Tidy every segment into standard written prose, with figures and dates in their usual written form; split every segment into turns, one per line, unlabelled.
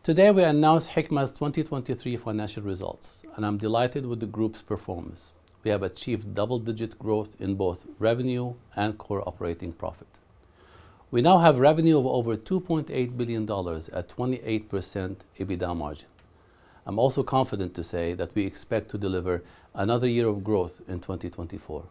Today we announce Hikma's 2023 financial results, and I'm delighted with the group's performance. We have achieved double-digit growth in both revenue and core operating profit. We now have revenue of over $2.8 billion at 28% EBITDA margin. I'm also confident to say that we expect to deliver another year of growth in 2024.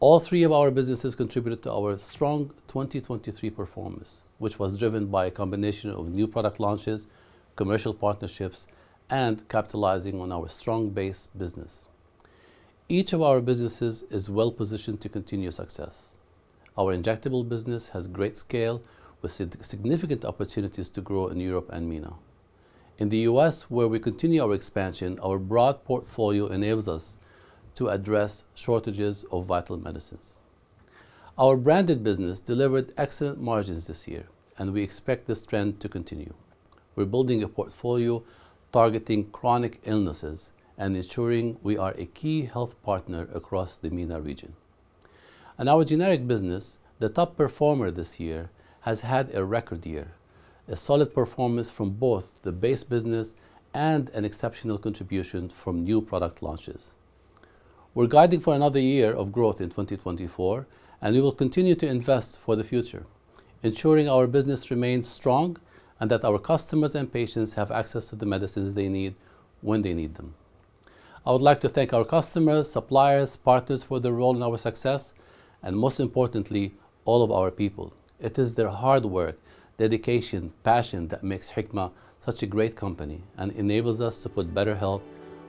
All three of our businesses contributed to our strong 2023 performance, which was driven by a combination of new product launches, commercial partnerships, and capitalizing on our strong base business. Each of our businesses is well positioned to continue success. Our injectable business has great scale with significant opportunities to grow in Europe and MENA. In the US, where we continue our expansion, our broad portfolio enables us to address shortages of vital medicines. Our branded business delivered excellent margins this year, and we expect this trend to continue. We're building a portfolio targeting chronic illnesses and ensuring we are a key health partner across the MENA region. And our generic business, the top performer this year, has had a record year, a solid performance from both the base business and an exceptional contribution from new product launches. We're guiding for another year of growth in 2024, and we will continue to invest for the future, ensuring our business remains strong and that our customers and patients have access to the medicines they need when they need them. I would like to thank our customers, suppliers, partners for their role in our success, and most importantly, all of our people. It is their hard work, dedication, passion that makes Hikma such a great company and enables us to put better health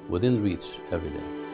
within reach every day.